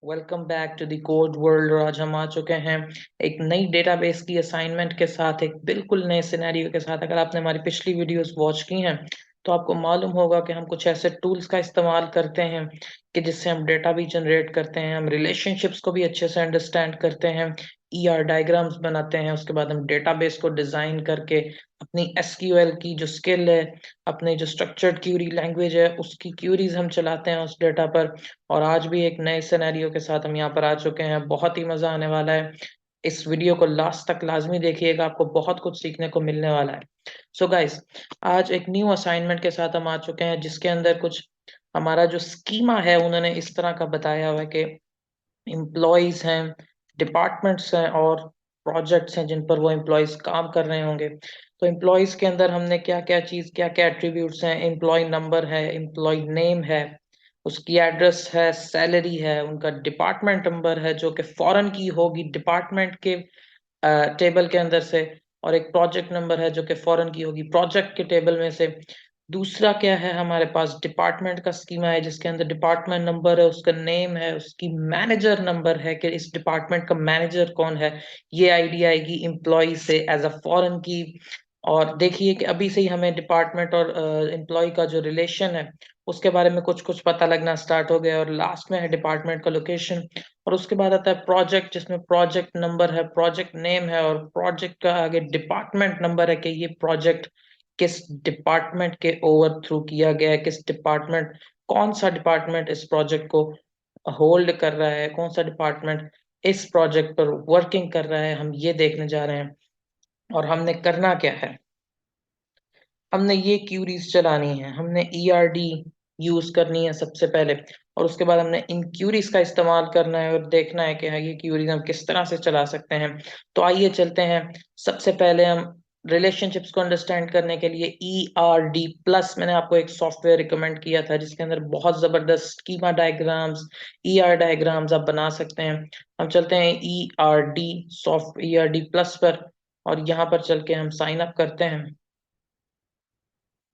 Welcome back to the code world. और आज हम आ चुके हैं एक नई डेटाबेस की असाइनमेंट के साथ, एक बिल्कुल नए सिनेरियो के साथ। अगर आपने हमारी पिछली वीडियोस वॉच की हैं तो आपको मालूम होगा कि हम कुछ ऐसे टूल्स का इस्तेमाल करते हैं कि जिससे हम डेटा भी जनरेट करते हैं, हम रिलेशनशिप्स को भी अच्छे से अंडरस्टैंड करते हैं, ईआर डायग्राम्स बनाते हैं। उसके बाद हम डेटाबेस को डिजाइन करके अपनी एसक्यूएल की जो स्किल है, अपने जो स्ट्रक्चर्ड क्यूरी लैंग्वेज है, उसकी क्यूरीज हम चलाते हैं उस डेटा पर। और आज भी एक नए सिनेरियो के साथ हम यहाँ पर आ चुके हैं। बहुत ही मजा आने वाला है। इस वीडियो को लास्ट तक लाजमी देखिएगा, आपको बहुत कुछ सीखने को मिलने वाला है। सो गाइस, आज एक न्यू असाइनमेंट के साथ हम आ चुके हैं जिसके अंदर कुछ हमारा जो स्कीमा है उन्होंने इस तरह का बताया हुआ है कि एम्प्लॉयज हैं, डिपार्टमेंट्स हैं और प्रोजेक्ट्स हैं जिन पर वो एम्प्लॉयज काम कर रहे होंगे। तो एम्प्लॉयज के अंदर हमने क्या क्या चीज, क्या क्या एट्रीब्यूट्स हैं, एम्प्लॉय नंबर है, एम्प्लॉय नेम है, उसकी एड्रेस है, सैलरी है, उनका डिपार्टमेंट नंबर है जो कि फॉरेन की होगी डिपार्टमेंट के टेबल के अंदर से, और एक प्रोजेक्ट नंबर है जो कि फॉरेन की होगी प्रोजेक्ट के टेबल में से। दूसरा क्या है, हमारे पास डिपार्टमेंट का स्कीमा है जिसके अंदर डिपार्टमेंट नंबर है, उसका नेम है, उसकी मैनेजर नंबर है कि इस डिपार्टमेंट का मैनेजर कौन है। ये आईडी आएगी एम्प्लॉय से एज अ फॉरेन की। और देखिए कि अभी से ही हमें डिपार्टमेंट और एम्प्लॉय का जो रिलेशन है उसके बारे में कुछ कुछ पता लगना स्टार्ट हो गया। और लास्ट में है डिपार्टमेंट का लोकेशन। और उसके बाद आता है प्रोजेक्ट, जिसमें प्रोजेक्ट नंबर है, प्रोजेक्ट नेम है, और प्रोजेक्ट का आगे डिपार्टमेंट नंबर है कि ये प्रोजेक्ट किस डिपार्टमेंट के ओवर थ्रू किया गया है, किस डिपार्टमेंट, कौन सा डिपार्टमेंट इस प्रोजेक्ट को होल्ड कर रहा है, कौन सा डिपार्टमेंट इस प्रोजेक्ट पर वर्किंग कर रहा है, हम ये देखने जा रहे हैं। और हमने करना क्या है, हमने ये क्यूरीज चलानी है, हमने ईआरडी यूज करनी है सबसे पहले। और उसके बाद हमने इन क्यूरीज का इस्तेमाल करना है और देखना है कि हाँ ये क्यूरीज हम किस तरह से चला सकते हैं। तो आइए चलते हैं। सबसे पहले हम रिलेशनशिप्स को अंडरस्टैंड करने के लिए ERD+ मैंने आपको एक सॉफ्टवेयर रिकमेंड किया था जिसके अंदर बहुत जबरदस्त स्कीमा डायग्राम्स, ईआर डायग्राम्स आप बना सकते हैं। हम चलते हैं ERD+ पर, और यहाँ पर चल के हम साइन अप करते हैं।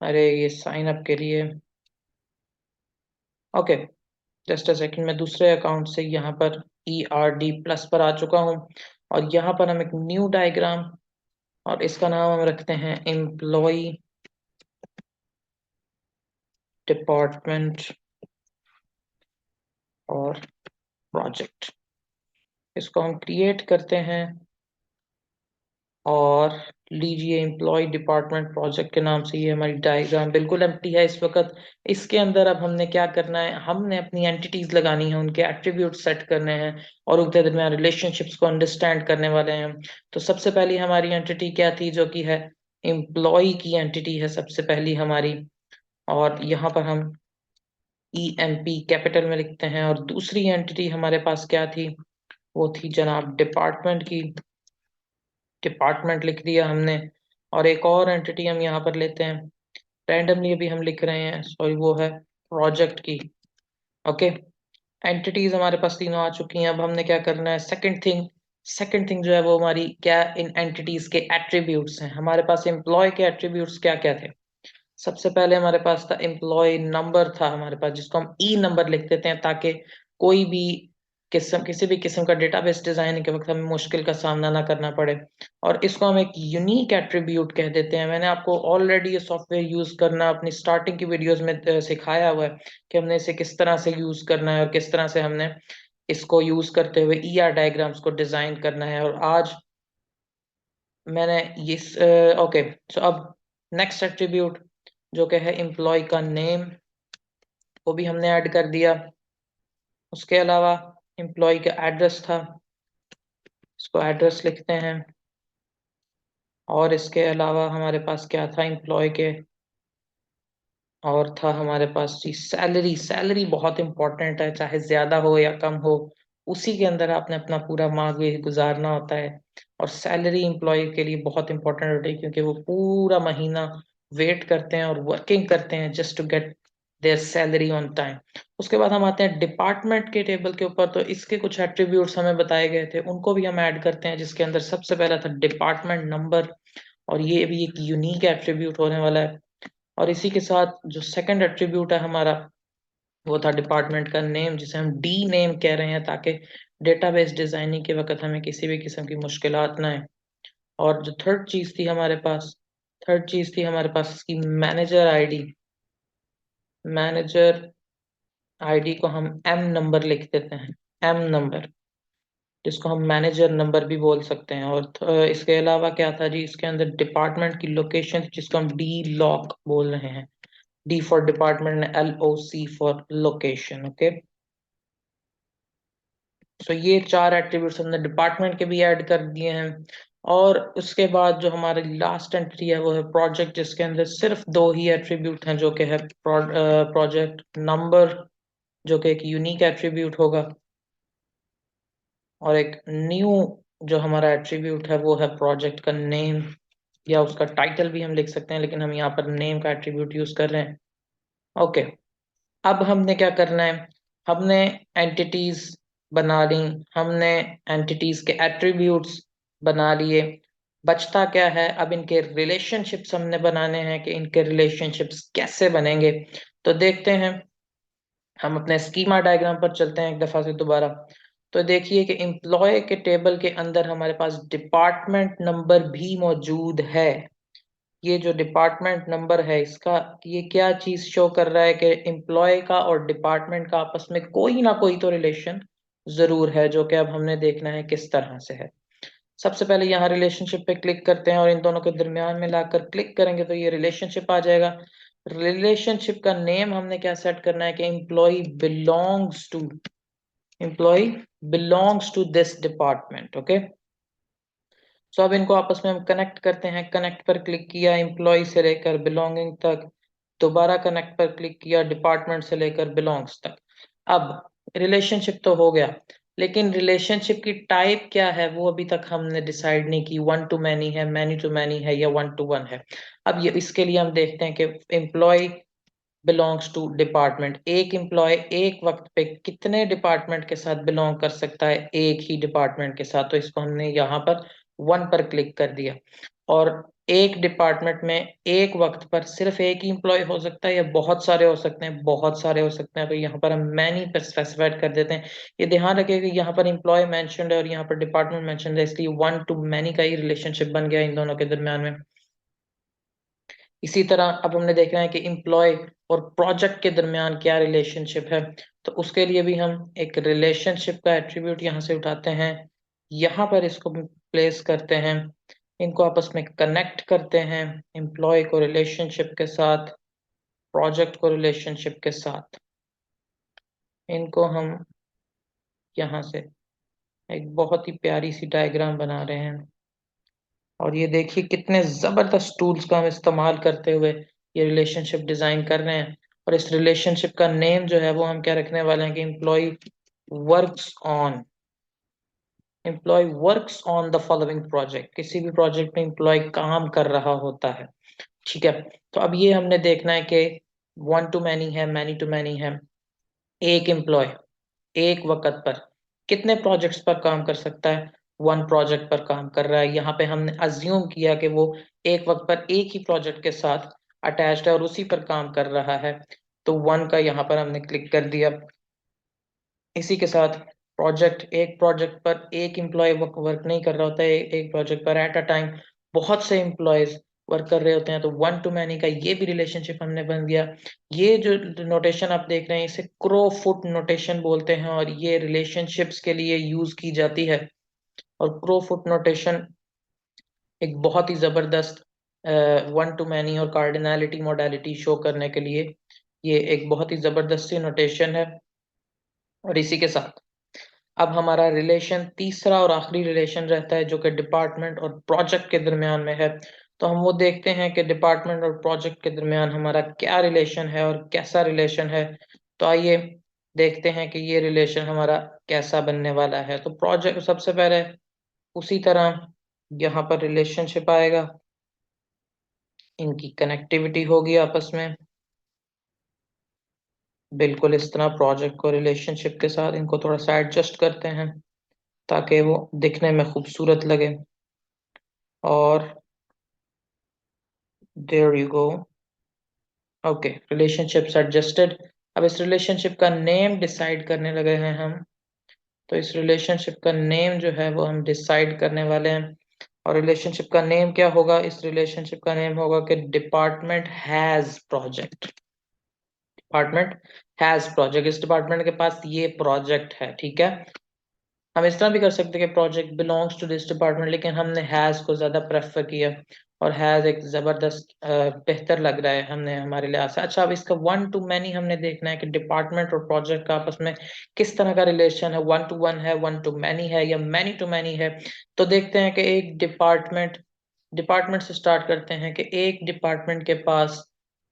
अरे ये साइन अप के लिए, ओके, जस्ट अ सेकंड, मैं दूसरे अकाउंट से यहाँ पर ERD+ पर आ चुका हूँ। और यहाँ पर हम एक न्यू डायग्राम, और इसका नाम हम रखते हैं एम्प्लॉय डिपार्टमेंट और प्रोजेक्ट। इसको हम क्रिएट करते हैं और लीजिए एम्प्लॉय डिपार्टमेंट प्रोजेक्ट के नाम से ये हमारी डायग्राम बिल्कुल एम्प्टी है इस वक्त। इसके अंदर अब हमने क्या करना है, हमने अपनी एंटिटीज लगानी है, उनके एट्रीब्यूट सेट करने हैं और उनके दरमियान रिलेशनशिप्स को अंडरस्टैंड करने वाले हैं। तो सबसे पहली हमारी एंटिटी क्या थी, जो कि है एम्प्लॉय की एंटिटी है सबसे पहली हमारी। और यहाँ पर हम EMP कैपिटल में लिखते हैं। और दूसरी एंटिटी हमारे पास क्या थी, वो थी जनाब डिपार्टमेंट की, डिपार्टमेंट लिख दिया हमने। और एक और एंटिटी हम यहाँ पर लेते हैं, रैंडमली अभी हम लिख रहे हैं, सॉरी, वो है प्रोजेक्ट की। ओके, एंटिटीज हमारे पास तीनों आ चुकी हैं। अब हमने क्या करना है, सेकंड थिंग जो है वो हमारी क्या, इन एंटिटीज के एट्रीब्यूट्स हैं। हमारे पास एम्प्लॉय के एट्रीब्यूट्स क्या क्या थे। सबसे पहले हमारे पास था एम्प्लॉय नंबर था हमारे पास, जिसको हम नंबर लिख देते हैं ताकि कोई भी किसी भी किस्म का डेटाबेस डिजाइन के वक्त हमें मुश्किल का सामना ना करना पड़े। और इसको हम एक यूनिक एट्रीब्यूट कह देते हैं। मैंने आपको ऑलरेडी ये सॉफ्टवेयर यूज करना अपनी स्टार्टिंग की वीडियोस में सिखाया हुआ है कि हमने इसे किस तरह से यूज करना है और किस तरह से हमने इसको यूज करते हुए ईआर डायग्राम्स को डिजाइन करना है। और आज मैंने ये, ओके, सो अब नेक्स्ट एट्रीब्यूट जो कि है एम्प्लॉय का नेम, वो भी हमने ऐड कर दिया। उसके अलावा एम्प्लॉय का एड्रेस था, इसको एड्रेस लिखते हैं। और इसके अलावा हमारे पास क्या था एम्प्लॉय के, और था हमारे पास जी सैलरी। सैलरी बहुत इंपॉर्टेंट है, चाहे ज्यादा हो या कम हो, उसी के अंदर आपने अपना पूरा माह भी गुजारना होता है। और सैलरी एम्प्लॉय के लिए बहुत इंपॉर्टेंट होती है क्योंकि वो पूरा महीना वेट करते हैं और वर्किंग करते हैं just to get their salary on time. उसके बाद हम आते हैं डिपार्टमेंट के टेबल के ऊपर। तो इसके कुछ एट्रीब्यूट्स हमें बताए गए थे, उनको भी हम ऐड करते हैं, जिसके अंदर सबसे पहला था डिपार्टमेंट नंबर। और ये भी एक यूनिक एट्रीब्यूट होने वाला है। और इसी के साथ जो सेकंड एट्रीब्यूट है हमारा, वो था डिपार्टमेंट का नेम, जिसे हम डी नेम कह रहे हैं, ताकि डेटाबेस डिजाइनिंग के वक्त हमें किसी भी किस्म की मुश्किलात ना आए। और जो थर्ड चीज थी हमारे पास इसकी मैनेजर आईडी। मैनेजर आईडी को हम एम नंबर लिख देते हैं, एम नंबर, जिसको हम मैनेजर नंबर भी बोल सकते हैं। और इसके अलावा क्या था जी, इसके अंदर डिपार्टमेंट की लोकेशन, जिसको हम डी लॉक बोल रहे हैं। D for department, LOC for location. Okay, so ये चार एट्रीब्यूट्स हमने डिपार्टमेंट के भी ऐड कर दिए हैं। और उसके बाद जो हमारी लास्ट एंट्री है वो है प्रोजेक्ट, जिसके अंदर सिर्फ दो ही एट्रीब्यूट हैं, जो कि है प्रोजेक्ट नंबर, जो कि एक यूनिक एट्रीब्यूट होगा, और एक न्यू जो हमारा एट्रीब्यूट है वो है प्रोजेक्ट का नेम, या उसका टाइटल भी हम लिख सकते हैं, लेकिन हम यहाँ पर नेम का एट्रीब्यूट यूज कर रहे हैं। ओके, अब हमने क्या करना है, हमने एंटिटीज बना ली, हमने एंटिटीज के एट्रीब्यूट्स बना लिए। बचता क्या है, अब इनके रिलेशनशिप्स हमने बनाने हैं कि इनके रिलेशनशिप्स कैसे बनेंगे। तो देखते हैं, हम अपने स्कीमा डायग्राम पर चलते हैं एक दफा से दोबारा। तो देखिए कि एम्प्लॉय के टेबल के अंदर हमारे पास डिपार्टमेंट नंबर भी मौजूद है। ये जो डिपार्टमेंट नंबर है, इसका ये क्या चीज शो कर रहा है कि एम्प्लॉय का और डिपार्टमेंट का आपस में कोई ना कोई तो रिलेशन जरूर है, जो कि अब हमने देखना है किस तरह से है। सबसे पहले यहाँ रिलेशनशिप पे क्लिक करते हैं, और इन दोनों के दरमियान में लाकर क्लिक करेंगे तो ये रिलेशनशिप आ जाएगा। रिलेशनशिप का नेम हमने क्या सेट करना है कि employee belongs to this department. Okay, so अब इनको आपस में हम कनेक्ट करते हैं। कनेक्ट पर क्लिक किया, एम्प्लॉय से लेकर बिलोंगिंग तक। दोबारा कनेक्ट पर क्लिक किया, डिपार्टमेंट से लेकर बिलोंग्स तक। अब रिलेशनशिप तो हो गया, लेकिन रिलेशनशिप की टाइप क्या है वो अभी तक हमने डिसाइड नहीं की। वन टू मैनी है, मैनी टू मैनी है, या वन टू वन है। अब ये इसके लिए हम देखते हैं कि एम्प्लॉय बिलोंग्स टू डिपार्टमेंट, एक एम्प्लॉय एक वक्त पे कितने डिपार्टमेंट के साथ बिलोंग कर सकता है, एक ही डिपार्टमेंट के साथ। तो इसको हमने यहाँ पर वन पर क्लिक कर दिया। और एक डिपार्टमेंट में एक वक्त पर सिर्फ एक ही एम्प्लॉय हो सकता है, या बहुत सारे हो सकते हैं, बहुत सारे हो सकते हैं। तो यहाँ पर हम मैनी पर स्पेसिफाइड कर देते हैं। ये ध्यान रखिए कि यहाँ पर एम्प्लॉय मेंशन्ड है और यहाँ पर डिपार्टमेंट मेंशन्ड है, इसलिए वन टू मैनी का ही रिलेशनशिप बन गया इन दोनों के दरम्यान में। इसी तरह अब हमने देखना है कि एम्प्लॉय और प्रोजेक्ट के दरमियान क्या रिलेशनशिप है। तो उसके लिए भी हम एक रिलेशनशिप का एट्रीब्यूट यहाँ से उठाते हैं, यहाँ पर इसको प्लेस करते हैं, इनको आपस में कनेक्ट करते हैं, एम्प्लॉय को रिलेशनशिप के साथ, प्रोजेक्ट को रिलेशनशिप के साथ। इनको हम यहाँ से एक बहुत ही प्यारी सी डायग्राम बना रहे हैं। और ये देखिए कितने जबरदस्त टूल्स का हम इस्तेमाल करते हुए ये रिलेशनशिप डिजाइन कर रहे हैं। और इस रिलेशनशिप का नेम जो है वो हम क्या रखने वाले हैं कि works on employ works on the following project. किसी भी प्रोजेक्ट में एम्प्लॉय काम कर रहा होता है, ठीक है। तो अब ये हमने देखना है कि वन टू मैनी है, मैनी टू मैनी है। एक एम्प्लॉय एक वक्त पर कितने प्रोजेक्ट्स पर काम कर सकता है, वन प्रोजेक्ट पर काम कर रहा है। यहाँ पे हमने अज्यूम किया कि वो एक वक्त पर एक ही प्रोजेक्ट के साथ अटैच्ड है और उसी पर काम कर रहा है, तो वन का यहाँ पर हमने क्लिक कर दिया। इसी के साथ एक प्रोजेक्ट पर एक एम्प्लॉय वर्क नहीं कर रहा होता है, एक प्रोजेक्ट पर एट अ टाइम बहुत से एम्प्लॉयज वर्क कर रहे होते हैं, तो वन टू मैनी का ये भी रिलेशनशिप हमने बन गया। ये जो नोटेशन आप देख रहे हैं इसे क्रो फुट नोटेशन बोलते हैं, और ये रिलेशनशिप्स के लिए यूज की जाती है। और क्रो फुट नोटेशन एक बहुत ही जबरदस्त वन टू मैनी और कार्डिनैलिटी मोडालिटी शो करने के लिए ये एक बहुत ही जबरदस्त सी नोटेशन है। और इसी के साथ अब हमारा रिलेशन तीसरा और आखिरी रिलेशन रहता है, जो कि डिपार्टमेंट और प्रोजेक्ट के दरमियान में है। तो हम वो देखते हैं कि डिपार्टमेंट और प्रोजेक्ट के दरमियान हमारा क्या रिलेशन है और कैसा रिलेशन है। तो आइए देखते हैं कि ये रिलेशन हमारा कैसा बनने वाला है। तो प्रोजेक्ट सबसे पहले उसी तरह यहाँ पर रिलेशनशिप आएगा, इनकी कनेक्टिविटी होगी आपस में, बिल्कुल इस तरह प्रोजेक्ट को रिलेशनशिप के साथ। इनको थोड़ा सा एडजस्ट करते हैं ताकि वो दिखने में खूबसूरत लगे। और there you go. Okay, relationships adjusted. अब इस रिलेशनशिप का नेम डिसाइड करने लगे हैं हम। तो इस रिलेशनशिप का नेम जो है वो हम डिसाइड करने वाले हैं। और रिलेशनशिप का नेम क्या होगा? इस रिलेशनशिप का नेम होगा कि department has project. Department has project, इस डिपार्टमेंट के पास ये प्रोजेक्ट है, ठीक है। हम इस तरह भी कर सकते हैं कि project belongs to this department, लेकिन हमने हैज को ज्यादा प्रेफर किया और हैज एक जबरदस्त बेहतर लग रहा है हमने हमारे लिहाज से। अच्छा, अब इसका वन टू मैनी हमने देखना है कि डिपार्टमेंट और प्रोजेक्ट का आपस में किस तरह का रिलेशन है, वन टू वन है, वन टू मैनी है, या मैनी टू मैनी है। तो देखते हैं कि एक डिपार्टमेंट, डिपार्टमेंट से स्टार्ट करते हैं कि एक डिपार्टमेंट के पास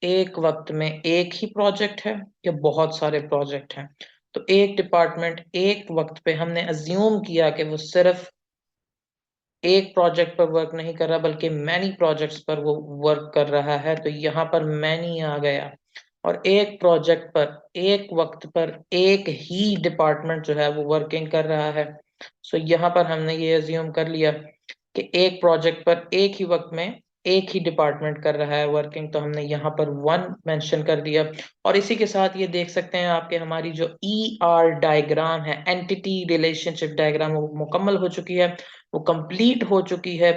एक वक्त में एक ही प्रोजेक्ट है या बहुत सारे प्रोजेक्ट हैं। तो एक डिपार्टमेंट एक वक्त पे हमने अज्यूम किया कि वो सिर्फ एक प्रोजेक्ट पर वर्क नहीं कर रहा बल्कि मैनी प्रोजेक्ट्स पर वो वर्क कर रहा है, तो यहाँ पर मैनी आ गया। और एक प्रोजेक्ट पर एक वक्त पर एक ही डिपार्टमेंट जो है वो वर्किंग कर रहा है। सो यहाँ पर हमने ये अज्यूम कर लिया कि एक प्रोजेक्ट पर एक ही वक्त में एक ही डिपार्टमेंट कर रहा है वर्किंग, तो हमने यहाँ पर वन मेंशन कर दिया। और इसी के साथ ये देख सकते हैं आपके हमारी जो ER डायग्राम है, एंटिटी रिलेशनशिप डायग्राम, वो मुकम्मल हो चुकी है, वो कंप्लीट हो चुकी है।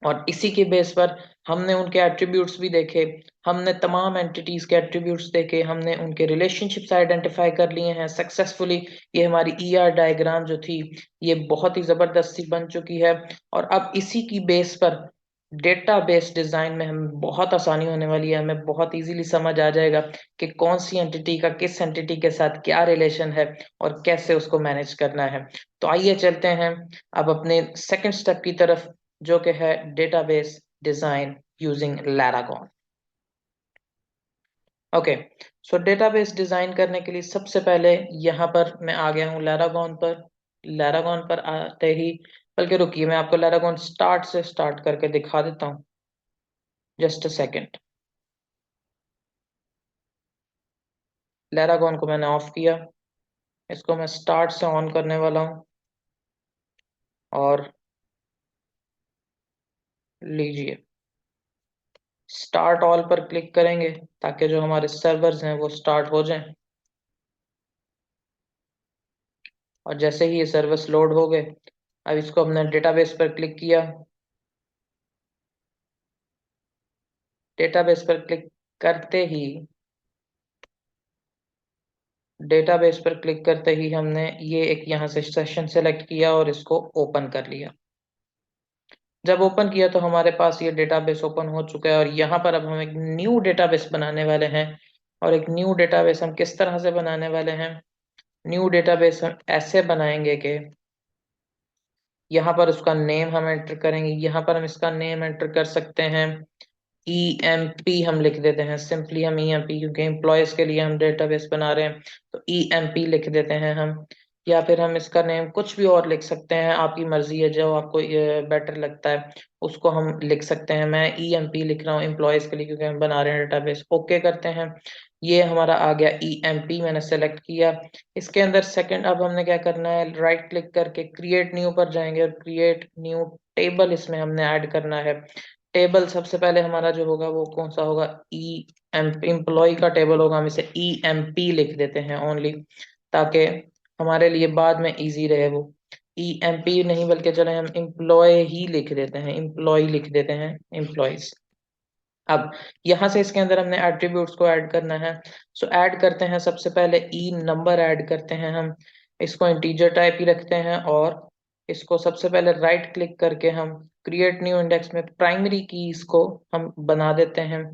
और इसी के बेस पर हमने उनके एट्रीब्यूट्स भी देखे, हमने तमाम एंटिटीज के एट्रीब्यूट्स देखे, हमने उनके रिलेशनशिप्स आइडेंटिफाई कर लिए हैं सक्सेसफुली। ये हमारी ER डायग्राम जो थी ये बहुत ही जबरदस्त सी बन चुकी है। और अब इसी की बेस पर डेटाबेस डिजाइन में हमें बहुत आसानी होने वाली है, हमें बहुत इजीली समझ आ जाएगा कि कौन सी एंटिटी का किस एंटिटी के साथ क्या रिलेशन है और कैसे उसको मैनेज करना है। तो आइए चलते हैं अब अपने सेकंड स्टेप की तरफ, जो कि है डेटाबेस डिजाइन यूजिंग लैरागोन। ओके, सो डेटाबेस डिजाइन करने के लिए सबसे पहले यहाँ पर मैं आ गया हूँ लैरागोन पर। लैरागोन पर आते ही, बल्कि रुकिए मैं आपको लैरागोन स्टार्ट से स्टार्ट करके दिखा देता हूँ, जस्ट अ सेकेंड। लैरागोन को मैंने ऑफ किया, इसको मैं स्टार्ट से ऑन करने वाला हूँ। और लीजिए, स्टार्ट ऑल पर क्लिक करेंगे ताकि जो हमारे सर्वर्स हैं वो स्टार्ट हो जाएं। और जैसे ही ये सर्विस लोड हो गए, अब इसको हमने डेटाबेस पर क्लिक किया। डेटाबेस पर क्लिक करते ही, डेटाबेस पर क्लिक करते ही हमने ये एक यहाँ से सेशन सेलेक्ट किया और इसको ओपन कर लिया। जब ओपन किया तो हमारे पास ये डेटाबेस ओपन हो चुका है और यहाँ पर अब हम एक न्यू डेटाबेस बनाने वाले हैं। और एक न्यू डेटाबेस हम किस तरह से बनाने वाले हैं? न्यू डेटाबेस हम ऐसे बनाएंगे कि यहाँ पर उसका नेम हम एंटर करेंगे। यहाँ पर हम इसका नेम एंटर कर सकते हैं EMP, हम लिख देते हैं सिंपली हम EMP, क्योंकि एम्प्लॉयज के लिए हम डेटाबेस बना रहे हैं तो EMP लिख देते हैं हम। या फिर हम इसका नेम कुछ भी और लिख सकते हैं, आपकी मर्जी है, जो आपको बेटर लगता है उसको हम लिख सकते हैं। मैं EMP लिख रहा हूँ एम्प्लॉयज के लिए क्योंकि हम बना रहे हैं डेटाबेस। ओके करते हैं, ये हमारा आ गया EMP, मैंने सेलेक्ट किया। इसके अंदर सेकंड अब हमने क्या करना है, राइट क्लिक करके क्रिएट न्यू पर जाएंगे और क्रिएट न्यू टेबल इसमें हमने ऐड करना है। टेबल सबसे पहले हमारा जो होगा वो कौन सा होगा? एम्प्लॉय का टेबल होगा, हम इसे EMP लिख देते हैं ओनली, ताकि हमारे लिए बाद में इजी रहे वो। EMP नहीं बल्कि चले हम एम्प्लॉय ही लिख देते हैं, एम्प्लॉय लिख देते हैं, एम्प्लॉयज। अब यहाँ से इसके अंदर हमने एट्रीब्यूट्स को ऐड करना है। सो ऐड करते हैं, सबसे पहले नंबर ऐड करते हैं हम। इसको इंटीजर टाइप ही रखते हैं और इसको सबसे पहले राइट क्लिक करके हम क्रिएट न्यू इंडेक्स में प्राइमरी कीज को हम बना देते हैं।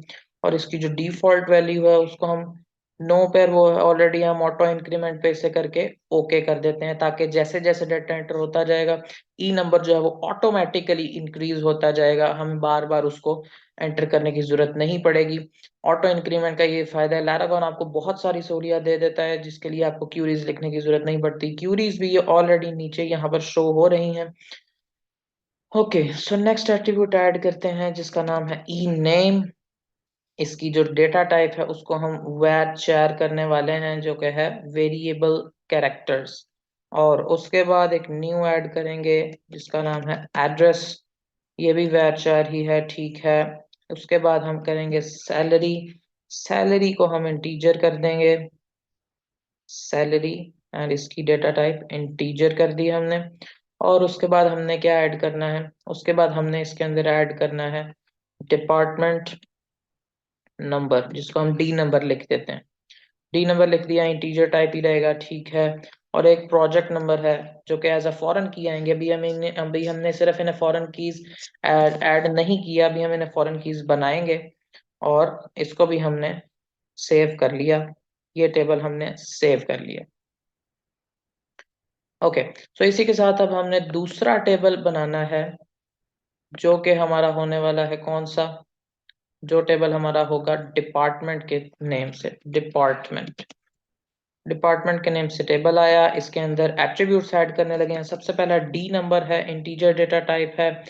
और इसकी जो डिफॉल्ट वैल्यू है उसको हम नो पर, वो ऑलरेडी हम ऑटो इंक्रीमेंट पे इसे करके ओके कर देते हैं, ताकि जैसे जैसे डेटा एंटर होता जाएगा नंबर जो है वो ऑटोमेटिकली इंक्रीज होता जाएगा, हमें बार बार उसको एंटर करने की जरूरत नहीं पड़ेगी। ऑटो इंक्रीमेंट का ये फायदा है, लैरागोन आपको बहुत सारी सहूलियत दे देता है जिसके लिए आपको क्यूरीज लिखने की जरूरत नहीं पड़ती। क्यूरीज भी ये ऑलरेडी नीचे यहाँ पर शो हो रही हैं। Okay, so next attribute add करते हैं जिसका नाम है नेम। इसकी जो डेटा टाइप है उसको हम varchar करने वाले हैं, जो कि है वेरिएबल कैरेक्टर्स। और उसके बाद एक न्यू ऐड करेंगे जिसका नाम है एड्रेस, ये भी varchar ही है, ठीक है। उसके बाद हम करेंगे सैलरी, सैलरी को हम इंटीजर कर देंगे। सैलरी एंड इसकी डेटा टाइप इंटीजर कर दी हमने। और उसके बाद हमने क्या ऐड करना है, उसके बाद हमने इसके अंदर ऐड करना है डिपार्टमेंट नंबर, जिसको हम डी नंबर लिख देते हैं। डी नंबर लिख दिया, इंटीजर टाइप ही रहेगा, ठीक है। और एक प्रोजेक्ट नंबर है जो कि एज अ फॉरेन की आएंगे। अभी हमने सिर्फ इन्हें फॉरेन कीज ऐड नहीं किया, अभी हम इन्हें फॉरेन कीज बनाएंगे। और इसको भी हमने सेव कर लिया, ये टेबल हमने सेव कर लिया। ओके, सो इसी के साथ अब हमने दूसरा टेबल बनाना है, जो कि हमारा होने वाला है कौन सा, जो टेबल हमारा होगा डिपार्टमेंट के नेम से। डिपार्टमेंट के नेम से टेबल आया, इसके अंदर एट्रीब्यूट्स ऐड करने लगे हैं। सबसे पहला डी नंबर है, इंटीजर डेटा टाइप है,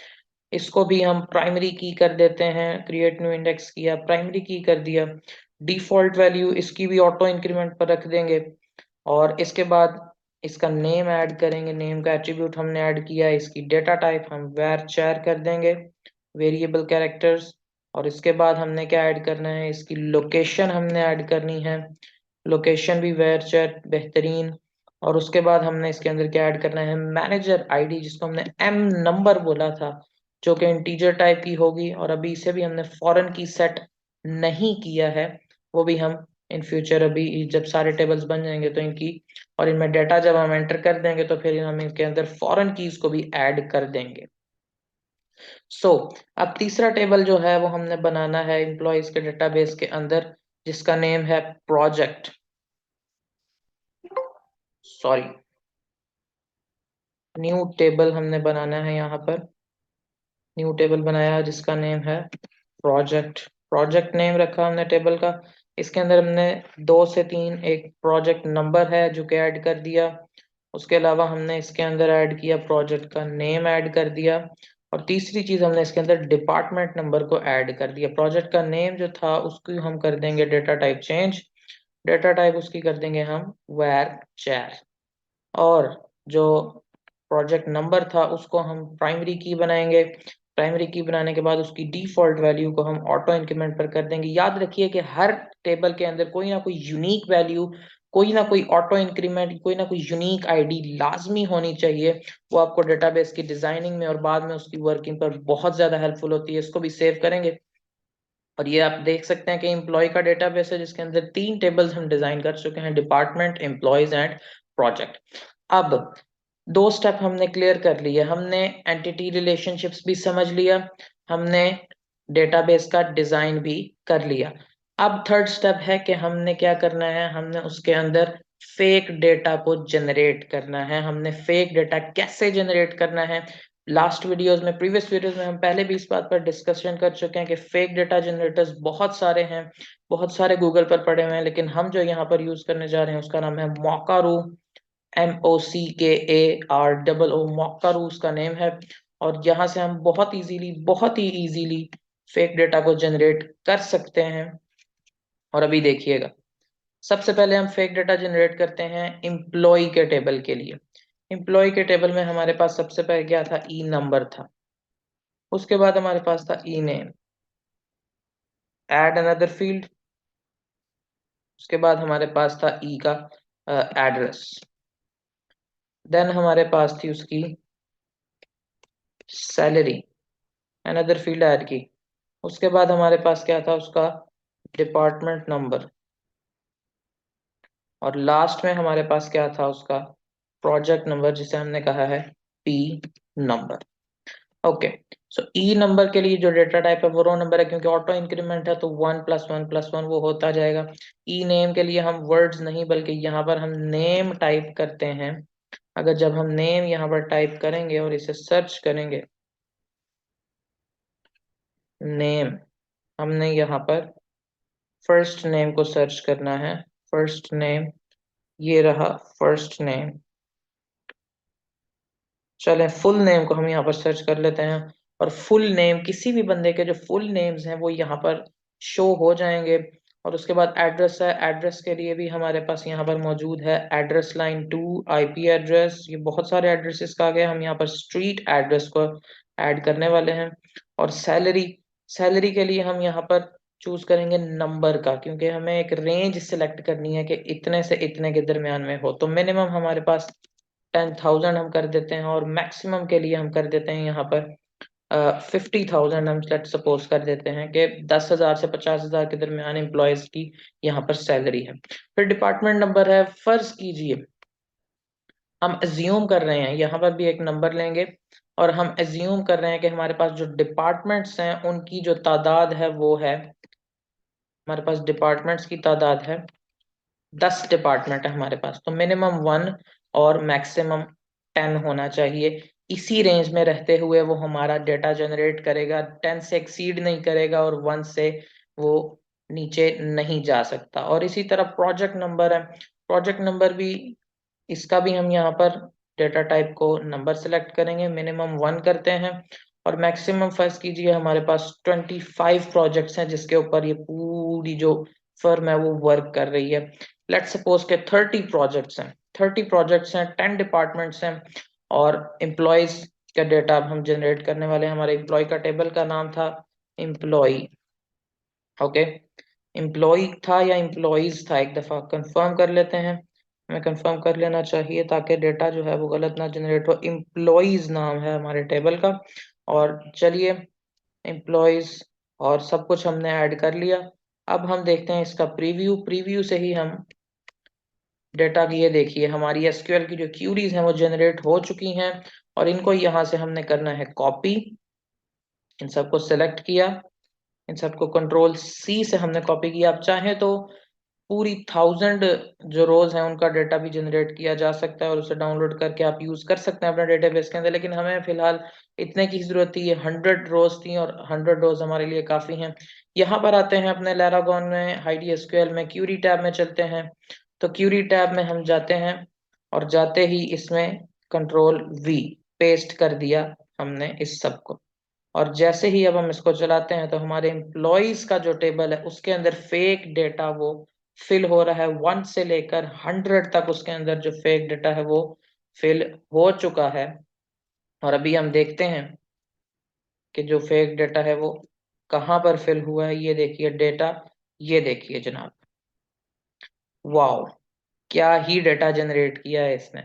इसको भी हम प्राइमरी की कर देते हैं। क्रिएट न्यू इंडेक्स किया, प्राइमरी की कर दिया। डिफॉल्ट वैल्यू इसकी भी ऑटो इंक्रीमेंट पर रख देंगे। और इसके बाद इसका नेम ऐड करेंगे, नेम का एट्रीब्यूट हमने ऐड किया। इसकी डेटा टाइप हम varchar कर देंगे, वेरिएबल कैरेक्टर्स। और इसके बाद हमने क्या ऐड करना है, इसकी लोकेशन हमने ऐड करनी है, लोकेशन भी varchar, बेहतरीन। और उसके बाद हमने इसके अंदर क्या ऐड करना है, मैनेजर आईडी, जिसको हमने एम नंबर बोला था, जो कि इंटीजर टाइप की होगी। और अभी इसे भी हमने फॉरेन की सेट नहीं किया है, वो भी हम इन फ्यूचर, अभी जब सारे टेबल्स बन जाएंगे तो इनकी, और इनमें डाटा जब हम एंटर कर देंगे तो फिर हम इनके अंदर फॉरेन कीज को भी ऐड कर देंगे। अब तीसरा टेबल जो है वो हमने बनाना है एम्प्लॉयज के डेटाबेस के अंदर, जिसका नेम है प्रोजेक्ट, सॉरी, न्यू टेबल हमने बनाना है। यहाँ पर न्यू टेबल बनाया जिसका नेम है प्रोजेक्ट। प्रोजेक्ट नेम रखा हमने टेबल का। इसके अंदर हमने 2 से 3 एक प्रोजेक्ट नंबर है जो कि ऐड कर दिया। उसके अलावा हमने इसके अंदर ऐड किया, प्रोजेक्ट का नेम ऐड कर दिया। और तीसरी चीज हमने इसके अंदर डिपार्टमेंट नंबर को ऐड कर दिया। प्रोजेक्ट का नेम जो था उसको हम कर देंगे data type change, data type उसकी कर देंगे हम varchar। और जो प्रोजेक्ट नंबर था उसको हम प्राइमरी की बनाएंगे। प्राइमरी की बनाने के बाद उसकी डिफॉल्ट वैल्यू को हम ऑटो इंक्रीमेंट पर कर देंगे। याद रखिए कि हर टेबल के अंदर कोई ना कोई यूनिक वैल्यू, कोई ना कोई ऑटो इंक्रीमेंट, कोई ना कोई यूनिक आईडी लाजमी होनी चाहिए। वो आपको डेटाबेस की डिजाइनिंग में और बाद में उसकी वर्किंग पर बहुत ज्यादा हेल्पफुल होती है। इसको भी सेव करेंगे। और ये आप देख सकते हैं कि एम्प्लॉय का डेटाबेस है जिसके अंदर 3 टेबल्स हम डिजाइन कर चुके हैं, डिपार्टमेंट, एम्प्लॉयज एंड प्रोजेक्ट। अब 2 स्टेप हमने क्लियर कर लिए, हमने एंटिटी रिलेशनशिप्स भी समझ लिया, हमने डेटाबेस का डिजाइन भी कर लिया। अब थर्ड स्टेप है कि हमने क्या करना है, हमने उसके अंदर फेक डेटा को जनरेट करना है। हमने फेक डेटा कैसे जनरेट करना है, लास्ट वीडियोस में, प्रीवियस वीडियोस में हम पहले भी इस बात पर डिस्कशन कर चुके हैं कि फेक डेटा जनरेटर्स बहुत सारे हैं, बहुत सारे गूगल पर पड़े हुए हैं। लेकिन हम जो यहाँ पर यूज करने जा रहे हैं उसका नाम है मॉकारू, MOCKAROO, मॉकारू उसका नेम है। और यहाँ से हम बहुत ही इजीली फेक डेटा को जनरेट कर सकते हैं। और अभी देखिएगा, सबसे पहले हम फेक डेटा जनरेट करते हैं एम्प्लॉय के टेबल के लिए। एम्प्लॉय के टेबल में हमारे पास सबसे पहले क्या था, ई नंबर था। उसके बाद हमारे पास था ई नेम, ऐड अनदर फील्ड। उसके बाद हमारे पास था ई का एड्रेस। देन हमारे पास थी उसकी सैलरी, अनदर फील्ड ऐड की। उसके बाद हमारे पास क्या था, उसका डिपार्टमेंट नंबर। और लास्ट में हमारे पास क्या था, उसका प्रोजेक्ट नंबर, जिसे हमने कहा है पी नंबर। ओके, सो ई नंबर के लिए जो डेटा टाइप है वो रो नंबर है, क्योंकि ऑटो इंक्रीमेंट है तो 1+1+1 वो होता जाएगा। ई नेम के लिए हम वर्ड्स नहीं बल्कि यहाँ पर हम नेम टाइप करते हैं। अगर जब हम नेम यहाँ पर टाइप करेंगे और इसे सर्च करेंगे, नेम, हमने यहाँ पर फर्स्ट नेम को सर्च करना है। फर्स्ट नेम, ये रहा फर्स्ट नेम। चलें, फुल नेम को हम यहाँ पर सर्च कर लेते हैं। और फुल नेम, किसी भी बंदे के जो फुल नेम्स हैं वो यहाँ पर शो हो जाएंगे। और उसके बाद एड्रेस है, एड्रेस के लिए भी हमारे पास यहाँ पर मौजूद है एड्रेस लाइन 2, IP एड्रेस। ये बहुत सारे एड्रेसेस का आ गया, हम यहाँ पर स्ट्रीट एड्रेस को ऐड करने वाले हैं। और सैलरी, सैलरी के लिए हम यहाँ पर चूज करेंगे नंबर का, क्योंकि हमें एक रेंज सिलेक्ट करनी है कि इतने से इतने के दरमियान में हो। तो मिनिमम हमारे पास 10,000 हम कर देते हैं, और मैक्सिमम के लिए हम कर देते हैं यहाँ पर 50,000 हम लेट सपोज कर देते हैं कि 10,000 से 50,000 के दरमियान एम्प्लॉयज की यहाँ पर सैलरी है। फिर डिपार्टमेंट नंबर है। फर्ज कीजिए हम एज्यूम कर रहे हैं, यहाँ पर भी एक नंबर लेंगे और हम एज्यूम कर रहे हैं कि हमारे पास जो डिपार्टमेंट्स हैं उनकी जो तादाद है वो है, हमारे पास डिपार्टमेंट्स की तादाद है 10 डिपार्टमेंट है हमारे पास। तो मिनिमम 1 और मैक्सिमम 10 होना चाहिए। इसी रेंज में रहते हुए वो हमारा डेटा जनरेट करेगा, 10 से एक्सीड नहीं करेगा और 1 से वो नीचे नहीं जा सकता। और इसी तरह प्रोजेक्ट नंबर है। प्रोजेक्ट नंबर भी, इसका भी हम यहाँ पर डेटा टाइप को नंबर सेलेक्ट करेंगे, मिनिमम 1 करते हैं और मैक्सिमम फर्ज कीजिए हमारे पास 25 प्रोजेक्ट्स हैं जिसके ऊपर ये पूरी जो फर्म है वो वर्क कर रही है। लेट सपोज के 30 प्रोजेक्ट्स हैं, 30 प्रोजेक्ट्स हैं, 10 डिपार्टमेंट्स हैं और एम्प्लॉयज का डेटा अब हम जनरेट करने वाले हैं। हमारे एम्प्लॉय का टेबल का नाम था एम्प्लॉय, ओके। एम्प्लॉय था या एम्प्लॉयज था, एक दफा कंफर्म कर लेते हैं। हमें कंफर्म कर लेना चाहिए ताकि डेटा जो है वो गलत ना जनरेट हो। एम्प्लॉयज नाम है हमारे टेबल का। और चलिए एम्प्लॉयज और सब कुछ हमने ऐड कर लिया। अब हम देखते हैं इसका प्रीव्यू। प्रीव्यू से ही हम डेटा की, ये देखिए हमारी एसक्यूएल की जो क्यूरीज हैं वो जनरेट हो चुकी हैं और इनको यहाँ से हमने करना है कॉपी। इन सबको सेलेक्ट किया, इन सबको कंट्रोल सी से हमने कॉपी किया। आप चाहें तो पूरी 1000 जो रोज हैं उनका डेटा भी जनरेट किया जा सकता है और उसे डाउनलोड करके आप यूज कर सकते हैं अपने डेटाबेस के अंदर, लेकिन हमें फिलहाल इतने की जरूरत थी। ये 100 रोज थी और 100 रोज हमारे लिए काफी हैं। यहाँ पर आते हैं अपने लैरागोन में, हाइडी एसक्यूएल में क्यूरी टैब में चलते हैं। तो क्यूरी टैब में हम जाते हैं और जाते ही इसमें कंट्रोल वी पेस्ट कर दिया हमने इस सब को। और जैसे ही अब हम इसको चलाते हैं तो हमारे एम्प्लॉयज का जो टेबल है उसके अंदर फेक डेटा वो फिल हो रहा है। 1 से लेकर 100 तक उसके अंदर जो फेक डेटा है वो फिल हो चुका है। और अभी हम देखते हैं कि जो फेक डेटा है वो कहाँ पर फिल हुआ है। ये देखिए डेटा, ये देखिए जनाब, वाओ, क्या ही डेटा जनरेट किया है इसने।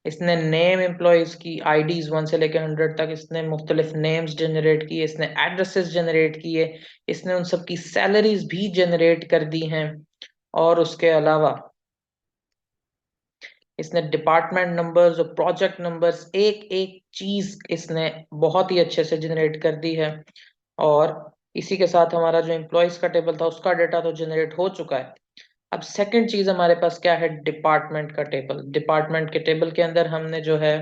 इसने नेम एम्प्लॉयज की आईडीज 1 से लेकर 100 तक, इसने मुख्तलिफ नेम्स जनरेट किए, इसने एड्रेसेस जनरेट किए, इसने उन सब की सैलरीज भी जनरेट कर दी हैं। और उसके अलावा इसने डिपार्टमेंट नंबर्स और प्रोजेक्ट नंबर्स, एक एक चीज इसने बहुत ही अच्छे से जनरेट कर दी है। और इसी के साथ हमारा जो एम्प्लॉयज का टेबल था उसका डेटा तो जनरेट हो चुका है। अब सेकंड चीज हमारे पास क्या है, डिपार्टमेंट का टेबल। डिपार्टमेंट के टेबल के अंदर हमने जो है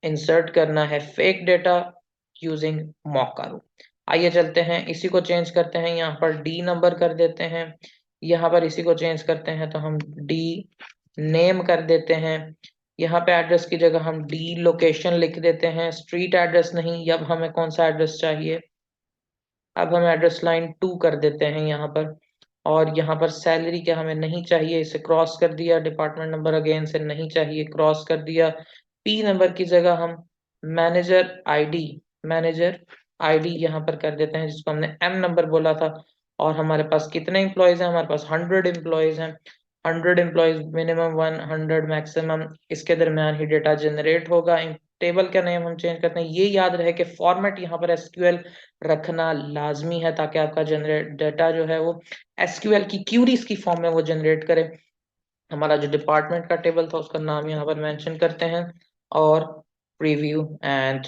इंसर्ट करना है फेक डेटा यूजिंग मॉकारू। आइए चलते हैं, इसी को चेंज करते हैं, यहाँ पर डी नंबर कर देते हैं। यहाँ पर इसी को चेंज करते हैं तो हम डी नेम कर देते हैं। यहाँ पे एड्रेस की जगह हम डी लोकेशन लिख देते हैं, स्ट्रीट एड्रेस नहीं। अब हमें कौन सा एड्रेस चाहिए, अब हम एड्रेस लाइन 2 कर देते हैं यहाँ पर। और यहाँ पर सैलरी क्या हमें नहीं चाहिए, इसे क्रॉस कर दिया। डिपार्टमेंट नंबर अगेन से नहीं चाहिए, क्रॉस कर दिया। पी नंबर की जगह हम मैनेजर आईडी, मैनेजर आईडी यहाँ पर कर देते हैं जिसको हमने एम नंबर बोला था। और हमारे पास कितने एम्प्लॉयज हैं, हमारे पास 100 एम्प्लॉयज हैं। 100 एम्प्लॉयज, मिनिमम 1, 100 मैक्सिमम, इसके दरमियान ही डेटा जनरेट होगा। टेबल का नेम हम चेंज करते हैं। ये याद रहे कि फॉर्मेट यहाँ पर एसक्यूएल रखना लाजमी है ताकि आपका जनरेट डेटा जो है वो एसक्यूएल की क्यूरीज की फॉर्म में वो जनरेट करे। हमारा जो डिपार्टमेंट का टेबल था उसका नाम यहाँ पर मेंशन करते हैं और preview and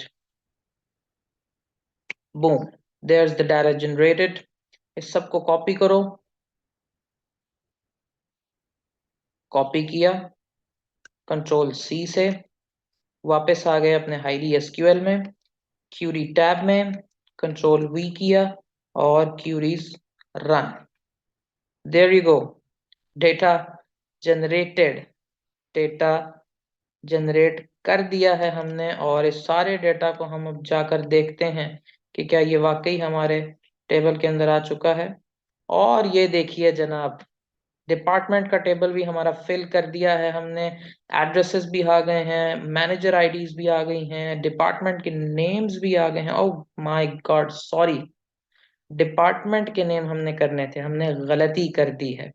boom, there is the data generated. इस सब को कॉपी करो, कॉपी किया, कंट्रोल सी से वापस आ गए अपने हाईली एसक्यूएल में, क्यूरी टैब में कंट्रोल वी किया और queries run. There you go, data generated, data generate कर दिया है हमने। और इस सारे डेटा को हम अब जाकर देखते हैं कि क्या ये वाकई हमारे टेबल के अंदर आ चुका है। और ये देखिए जनाब, डिपार्टमेंट का टेबल भी हमारा फिल कर दिया है हमने, एड्रेसेस भी आ गए हैं, मैनेजर आईडीज भी आ गई हैं, डिपार्टमेंट के नेम्स भी आ गए हैं। Oh my God, sorry, department के नेम हमने करने थे, हमने गलती कर दी है,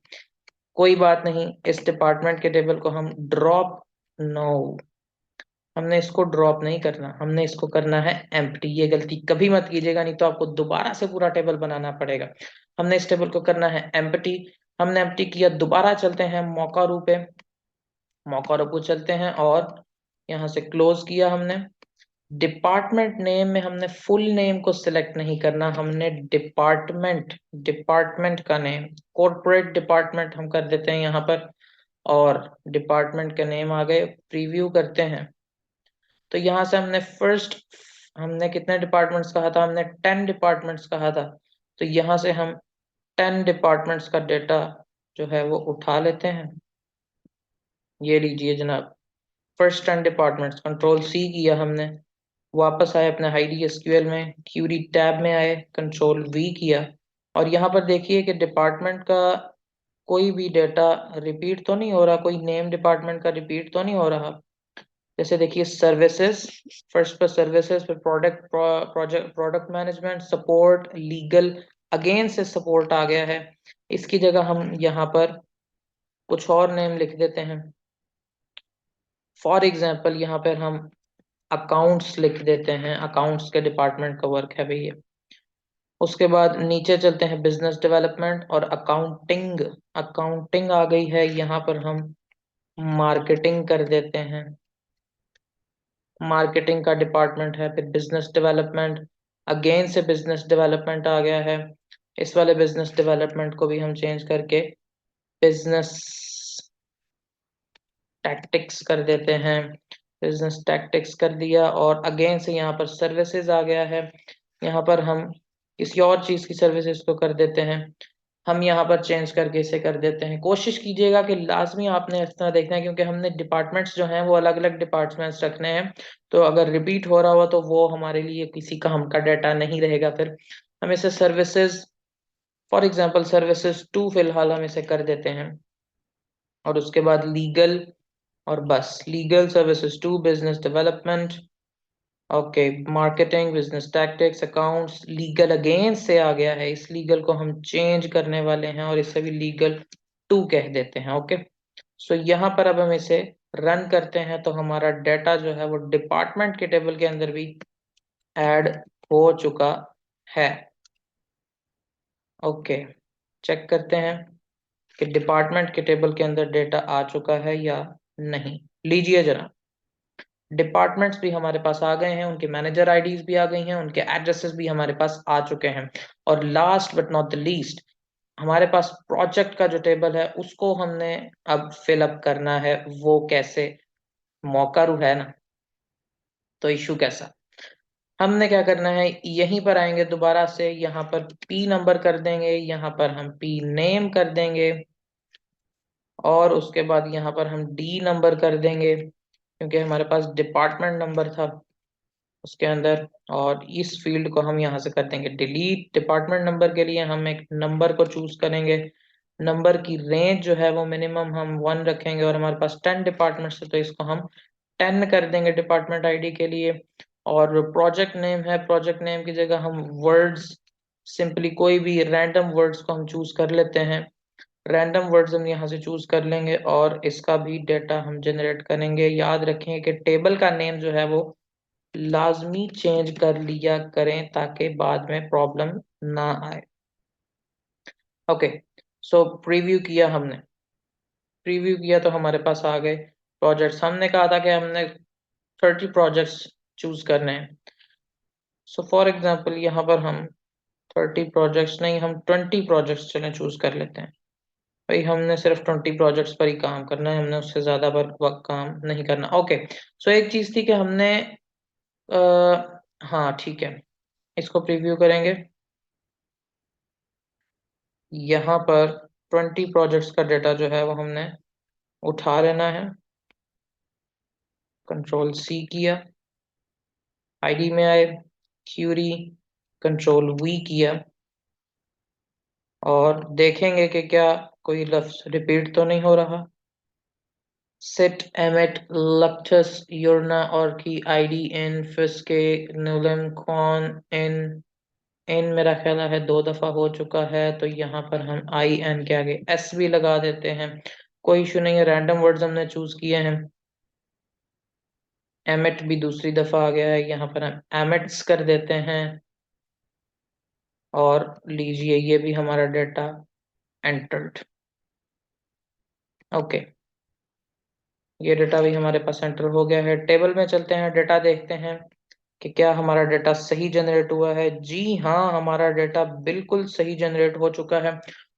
कोई बात नहीं। इस डिपार्टमेंट के टेबल को हम ड्रॉप, नो, हमने इसको ड्रॉप नहीं करना, हमने इसको करना है एम्प्टी। ये गलती कभी मत कीजिएगा, नहीं तो आपको दोबारा से पूरा टेबल बनाना पड़ेगा। हमने इस टेबल को करना है एम्प्टी। हमने एम्प्टी किया, दोबारा चलते हैं मौका रू पे, मौका रू पे चलते हैं और यहाँ से क्लोज किया हमने। डिपार्टमेंट नेम में हमने फुल नेम को सिलेक्ट नहीं करना, हमने डिपार्टमेंट, डिपार्टमेंट का नेम, कॉर्पोरेट डिपार्टमेंट हम कर देते हैं यहाँ पर, और डिपार्टमेंट के नेम आ गए। प्रीव्यू करते हैं तो यहाँ से हमने फर्स्ट, हमने कितने डिपार्टमेंट्स कहा था, हमने 10 डिपार्टमेंट्स कहा था। तो यहाँ से हम 10 डिपार्टमेंट्स का डेटा जो है वो उठा लेते हैं। ये लीजिए जनाब, फर्स्ट 10 डिपार्टमेंट्स, कंट्रोल सी किया हमने, वापस आए अपने हाइडी एसक्यूएल में, क्यूरी टैब में आए, कंट्रोल वी किया, और यहाँ पर देखिए कि डिपार्टमेंट का कोई भी डेटा रिपीट तो नहीं हो रहा, कोई नेम डिपार्टमेंट का रिपीट तो नहीं हो रहा। जैसे देखिए सर्विसेज, फर्स्ट पर सर्विसेज, फिर product, project, product management, support, legal, again से सपोर्ट आ गया है। इसकी जगह हम यहाँ पर कुछ और नेम लिख देते हैं। फॉर एग्जाम्पल यहाँ पर हम अकाउंट्स लिख देते हैं, अकाउंट्स के डिपार्टमेंट का वर्क है भैया। उसके बाद नीचे चलते हैं बिजनेस डेवलपमेंट और अकाउंटिंग, अकाउंटिंग आ गई है, यहाँ पर हम मार्केटिंग कर देते हैं, मार्केटिंग का डिपार्टमेंट है। फिर बिजनेस डेवलपमेंट, अगेन से बिजनेस डेवलपमेंट आ गया है। इस वाले बिजनेस डेवलपमेंट को भी हम चेंज करके बिजनेस टैक्टिक्स कर देते हैं, बिजनेस टैक्टिक्स कर दिया। और अगेन से यहाँ पर सर्विसेज आ गया है, यहाँ पर हम किसी और चीज की सर्विसेज को कर देते हैं, हम यहाँ पर चेंज करके इसे कर देते हैं। कोशिश कीजिएगा कि लाजमी आपने इस तरह देखना है, क्योंकि हमने डिपार्टमेंट्स जो हैं वो अलग अलग डिपार्टमेंट्स रखने हैं। तो अगर रिपीट हो रहा हुआ तो वो हमारे लिए किसी काम का डाटा नहीं रहेगा। फिर हम इसे services, for example services two फिलहाल हम इसे कर देते हैं, और उसके बाद लीगल, और बस legal services two, business development, okay, marketing, business tactics, accounts, legal again से आ गया है, इस लीगल को हम चेंज करने वाले हैं और इसे भी लीगल टू कह देते हैं। ओके, सो यहाँ पर अब हम इसे रन करते हैं तो हमारा डाटा जो है वो डिपार्टमेंट के टेबल के अंदर भी ऐड हो चुका है। ओके, चेक करते हैं कि डिपार्टमेंट के टेबल के अंदर डेटा आ चुका है या नहीं। लीजिए जरा, डिपार्टमेंट्स भी हमारे पास आ गए हैं, उनके मैनेजर आईडीज भी आ गई हैं, उनके एड्रेसेस भी हमारे पास आ चुके हैं। और last but not the least, हमारे पास प्रोजेक्ट का जो टेबल है उसको हमने अब फिलअप करना है। वो कैसे, मौका रू है ना, तो इशू कैसा, हमने क्या करना है, यहीं पर आएंगे दोबारा से, यहाँ पर पी नंबर कर देंगे, यहाँ पर हम पी नेम कर देंगे, और उसके बाद यहाँ पर हम डी नंबर कर देंगे, क्योंकि हमारे पास डिपार्टमेंट नंबर था उसके अंदर। और इस फील्ड को हम यहाँ से कर देंगे डिलीट। डिपार्टमेंट नंबर के लिए हम एक नंबर को चूज करेंगे, नंबर की रेंज जो है वो मिनिमम हम 1 रखेंगे, और हमारे पास 10 डिपार्टमेंट्स है तो इसको हम 10 कर देंगे डिपार्टमेंट आईडी के लिए। और प्रोजेक्ट नेम है, प्रोजेक्ट नेम की जगह हम वर्ड्स, सिंपली कोई भी रैंडम वर्ड्स को हम चूज कर लेते हैं, रैंडम वर्ड्स हम यहाँ से चूज कर लेंगे और इसका भी डेटा हम जनरेट करेंगे। याद रखें कि टेबल का नेम जो है वो लाजमी चेंज कर लिया करें ताकि बाद में प्रॉब्लम ना आए। ओके, सो प्रीव्यू किया हमने, प्रीव्यू किया तो हमारे पास आ गए प्रोजेक्ट्स। हमने कहा था कि हमने 30 प्रोजेक्ट्स चूज करने हैं। सो फॉर एग्जांपल यहाँ पर हम 30 प्रोजेक्ट्स नहीं, हम 20 प्रोजेक्ट्स चलें चूज कर लेते हैं। भाई हमने सिर्फ 20 प्रोजेक्ट्स पर ही काम करना है, हमने उससे ज्यादा पर वक्त काम नहीं करना। ओके, सो एक चीज थी कि हमने हाँ ठीक है, इसको प्रीव्यू करेंगे। यहाँ पर 20 प्रोजेक्ट्स का डेटा जो है वो हमने उठा लेना है, कंट्रोल सी किया, आईडी में आए, क्यूरी, कंट्रोल वी किया, और देखेंगे कि क्या कोई लफ्ज रिपीट तो नहीं हो रहा। सिट, एमिट, लक्टस, यूरना और की आईडी इन, फिस्के, नुलम, कॉन इन, इन मेरा ख्याल है 2 दफा हो चुका है, तो यहाँ पर हम आई एन के आगे एस भी लगा देते हैं, कोई इशू नहीं है। रैंडम वर्ड्स हमने चूज किए हैं। एमिट भी दूसरी दफा आ गया है, यहाँ पर हम एमिट्स कर देते हैं। और लीजिए ये भी हमारा डेटा एंटर्ड। ओके, ये डेटा भी हमारे पास एंटर हो गया है। टेबल में चलते हैं, डेटा देखते हैं कि क्या हमारा डेटा सही जनरेट हुआ है। जी हाँ, हमारा डेटा बिल्कुल सही जनरेट हो चुका है।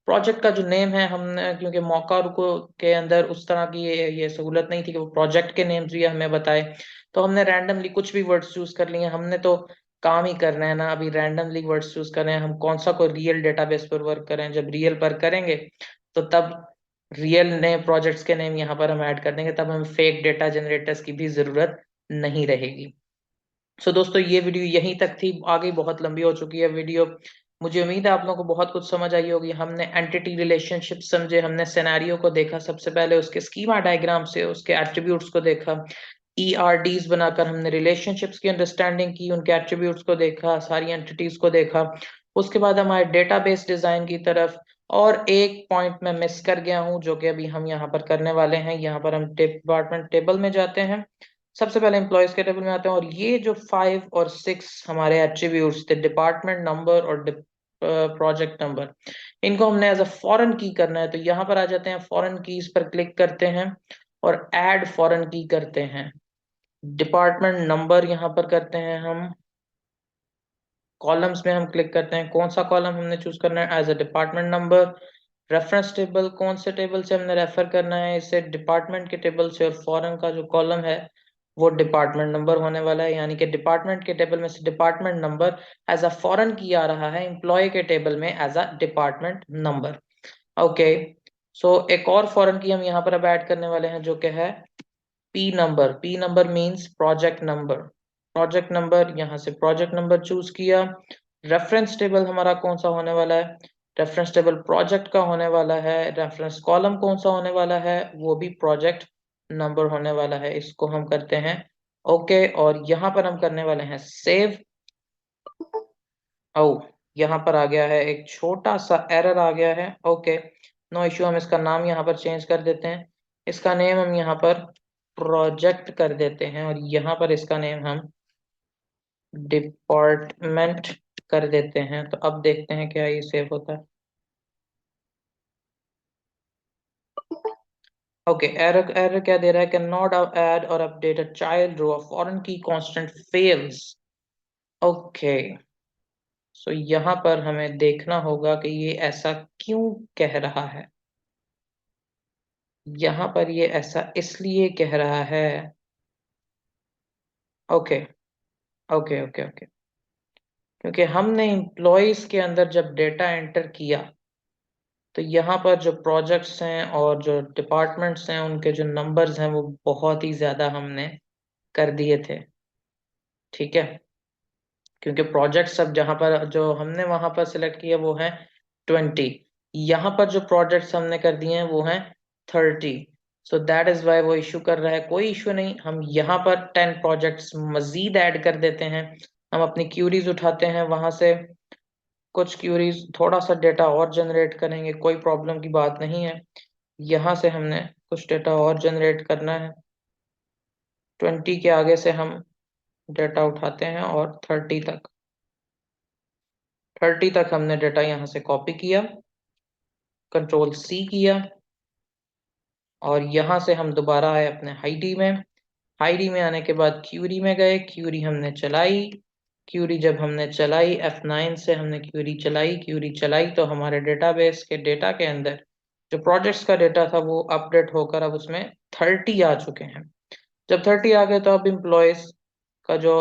प्रोजेक्ट का जो नेम है, हमने क्योंकि मौका रुको के अंदर उस तरह की ये सहूलत नहीं थी कि वो प्रोजेक्ट के नेम्स भी हमें बताए, तो हमने रैंडमली कुछ भी वर्ड्स चूज कर लिए। हमने तो काम ही करना है ना, अभी रैंडमली वर्ड्स चूज कर रहे हैं। हम कौन सा कोई रियल डेटाबेस पर वर्क करें, जब रियल पर करेंगे तो तब रियल नए प्रोजेक्ट्स के नेम यहाँ पर हम ऐड कर देंगे, तब हमें फेक डेटा जनरेटर्स की भी जरूरत नहीं रहेगी। सो दोस्तों, ये वीडियो यहीं तक थी, आगे बहुत लंबी हो चुकी है वीडियो। मुझे उम्मीद है आप लोगों को बहुत कुछ समझ आई होगी। हमने एंटिटी रिलेशनशिप समझे, हमने सिनेरियो को देखा, सबसे पहले उसके स्कीमा डायग्राम से उसके एट्रीब्यूट्स को देखा, ईआरडीज बनाकर हमने रिलेशनशिप्स की अंडरस्टैंडिंग की, उनके एट्रीब्यूट्स को देखा, सारी एंटिटीज को देखा। उसके बाद हमारे डेटाबेस डिजाइन की तरफ। और एक पॉइंट मैं मिस कर गया हूं, जो कि अभी हम यहाँ पर करने वाले हैं। यहाँ पर हम डिपार्टमेंट टेबल में जाते हैं, सबसे पहले एम्प्लॉयज के टेबल में आते हैं, और ये जो 5 और 6 हमारे एट्रीब्यूट्स थे, डिपार्टमेंट नंबर और प्रोजेक्ट नंबर, इनको हमने एज अ फॉरेन की करना है। तो यहाँ पर आ जाते हैं, फॉरेन कीज पर क्लिक करते हैं और ऐड फॉरेन की करते हैं। डिपार्टमेंट नंबर यहाँ पर करते हैं हम, कॉलम्स में हम क्लिक करते हैं, कौन सा कॉलम हमने चूज करना है, as a department number. Reference table, कौन से टेबल से हमने रेफर करना है, इसे डिपार्टमेंट के टेबल से, और फॉरेन का जो कॉलम है वो डिपार्टमेंट नंबर होने वाला है, यानी कि डिपार्टमेंट के टेबल में से department number as a foreign key आ रहा है, एम्प्लॉय के टेबल में as a department number. Okay, so एक और फॉरेन की हम यहाँ पर अब ऐड करने वाले हैं, जो कि है P number. P number means project number. Project number, यहाँ से प्रोजेक्ट नंबर चूज किया। रेफरेंस टेबल हमारा कौन सा होने वाला है, रेफरेंस टेबल प्रोजेक्ट का होने वाला है। रेफरेंस कॉलम कौन सा होने वाला है, वो भी प्रोजेक्ट नंबर होने वाला है। इसको हम करते हैं ओके, और यहाँ पर हम करने वाले हैं सेव। ओ, यहाँ पर आ गया है, एक छोटा सा एरर आ गया है। ओके, नो इश्यू, हम इसका नाम यहाँ पर चेंज कर देते हैं। इसका नेम हम यहाँ पर प्रोजेक्ट कर देते हैं, और यहाँ पर इसका नेम हम डिपार्टमेंट कर देते हैं। तो अब देखते हैं क्या ये सेव होता है। ओके, एरर एरर क्या दे रहा है, can not add or update a child row, foreign key constraint fails. Okay, so यहाँ पर हमें देखना होगा कि ये ऐसा क्यों कह रहा है। यहाँ पर ये ऐसा इसलिए कह रहा है। ओके ओके ओके ओके, क्योंकि हमने एम्प्लॉयज के अंदर जब डेटा एंटर किया, तो यहाँ पर जो प्रोजेक्ट्स हैं और जो डिपार्टमेंट्स हैं, उनके जो नंबर्स हैं वो बहुत ही ज्यादा हमने कर दिए थे। ठीक है, क्योंकि प्रोजेक्ट सब जहाँ पर जो हमने वहां पर सिलेक्ट किया वो है 20, यहाँ पर जो प्रोजेक्ट्स हमने कर दिए हैं वो हैं 30। सो दैट इज वाई वो इशू कर रहा है। कोई इशू नहीं, हम यहाँ पर 10 प्रोजेक्ट्स मजीद ऐड कर देते हैं। हम अपनी क्यूरीज उठाते हैं वहां से, कुछ क्यूरीज, थोड़ा सा डेटा और जनरेट करेंगे, कोई प्रॉब्लम की बात नहीं है। यहाँ से हमने कुछ डेटा और जनरेट करना है। 20 के आगे से हम डेटा उठाते हैं और 30 तक हमने डेटा यहाँ से कॉपी किया, कंट्रोल सी किया, और यहाँ से हम दोबारा आए अपने हाईडी में। हाईडी में आने के बाद क्यूरी में गए, क्यूरी हमने चलाई। क्यूरी जब हमने चलाई, F9 से हमने क्यूरी चलाई, क्यूरी चलाई तो हमारे डेटाबेस के डेटा के अंदर जो प्रोजेक्ट्स का डेटा था वो अपडेट होकर अब उसमें 30 आ चुके हैं। जब 30 आ गए तो अब एम्प्लॉयज का जो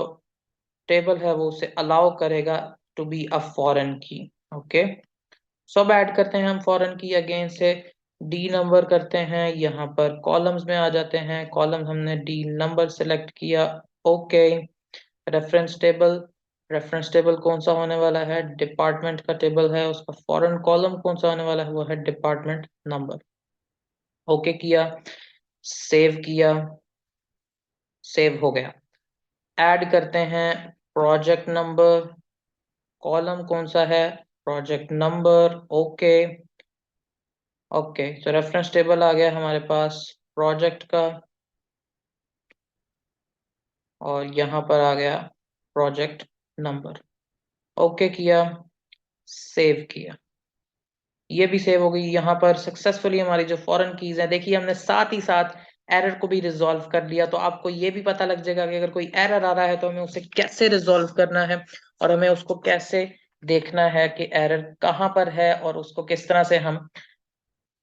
टेबल है वो उसे अलाउ करेगा टू बी अ फॉरेन की। ओके, सब ऐड करते हैं हम फॉरेन की अगेन से, डी नंबर करते हैं, यहाँ पर कॉलम्स में आ जाते हैं, कॉलम हमने डी नंबर सेलेक्ट किया। Okay, reference table, reference table कौन सा होने वाला है, डिपार्टमेंट का टेबल है, उसका फॉरेन कॉलम कौन सा होने वाला है, वो है डिपार्टमेंट नंबर। ओके किया, सेव किया, सेव हो गया। ऐड करते हैं प्रोजेक्ट नंबर, कॉलम कौन सा है, प्रोजेक्ट नंबर। ओके ओके, तो रेफरेंस टेबल आ गया हमारे पास प्रोजेक्ट का, और यहाँ पर आ गया प्रोजेक्ट नंबर। ओके किया, सेव किया, ये भी सेव हो गई। यहाँ पर सक्सेसफुली हमारी जो फॉरेन कीज है, देखिए हमने साथ ही साथ एरर को भी रिजॉल्व कर लिया। तो आपको ये भी पता लग जाएगा कि अगर कोई एरर आ रहा है तो हमें उसे कैसे रिजॉल्व करना है, और हमें उसको कैसे देखना है कि एरर कहाँ पर है, और उसको किस तरह से हम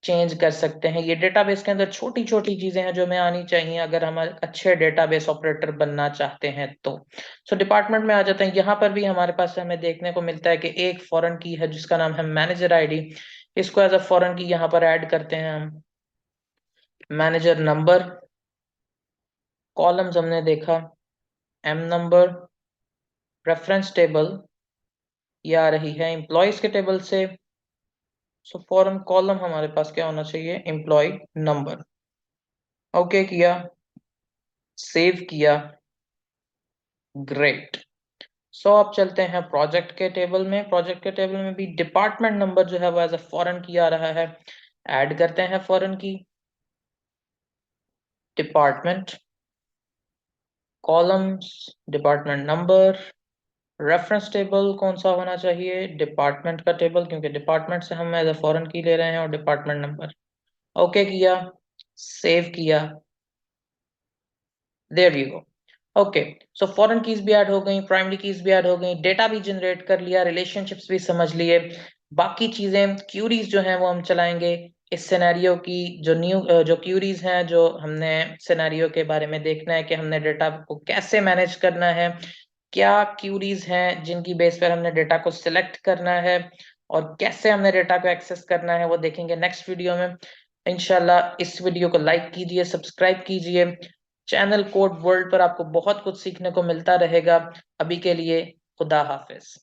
चेंज कर सकते हैं। ये डेटाबेस के अंदर छोटी छोटी चीजें हैं जो हमें आनी चाहिए अगर हम अच्छे डेटाबेस ऑपरेटर बनना चाहते हैं तो। सो डिपार्टमेंट में आ जाते हैं। यहाँ पर भी हमारे पास हमें देखने को मिलता है कि एक फॉरेन की है जिसका नाम है मैनेजर आईडी। इसको एज अ फॉरेन की यहाँ पर ऐड करते हैं हम। मैनेजर नंबर, कॉलम्स हमने देखा, एम नंबर, रेफरेंस टेबल, ये आ रही है एम्प्लॉयज के टेबल से। सो फॉरेन कॉलम हमारे पास क्या होना चाहिए, एम्प्लॉय नंबर। ओके किया, सेव किया, ग्रेट। सो अब चलते हैं प्रोजेक्ट के टेबल में। प्रोजेक्ट के टेबल में भी डिपार्टमेंट नंबर जो है वो एज अ फॉरेन की आ रहा है। ऐड करते हैं फॉरेन की, department, columns, department number, reference table कौन सा होना चाहिए, डिपार्टमेंट का टेबल, क्योंकि डिपार्टमेंट से हम एज अ फॉरेन की ले रहे हैं, और डिपार्टमेंट नंबर। ओके किया, सेव किया, there you go. Okay, so foreign keys भी ऐड हो गई, प्राइमरी कीज भी ऐड हो गई, डेटा भी जनरेट कर लिया, रिलेशनशिप्स भी समझ लिए। बाकी चीजें क्यूरीज जो हैं वो हम चलाएंगे इस सिनेरियो की। जो जो क्यूरीज हैं, जो हमने सिनेरियो के बारे में देखना है कि हमने डेटा को कैसे मैनेज करना है, क्या क्यूरीज हैं जिनकी बेस पर हमने डेटा को सिलेक्ट करना है, और कैसे हमने डेटा को एक्सेस करना है, वो देखेंगे नेक्स्ट वीडियो में इंशाल्लाह। इस वीडियो को लाइक कीजिए, सब्सक्राइब कीजिए। चैनल कोड वर्ल्ड पर आपको बहुत कुछ सीखने को मिलता रहेगा। अभी के लिए खुदा हाफिज।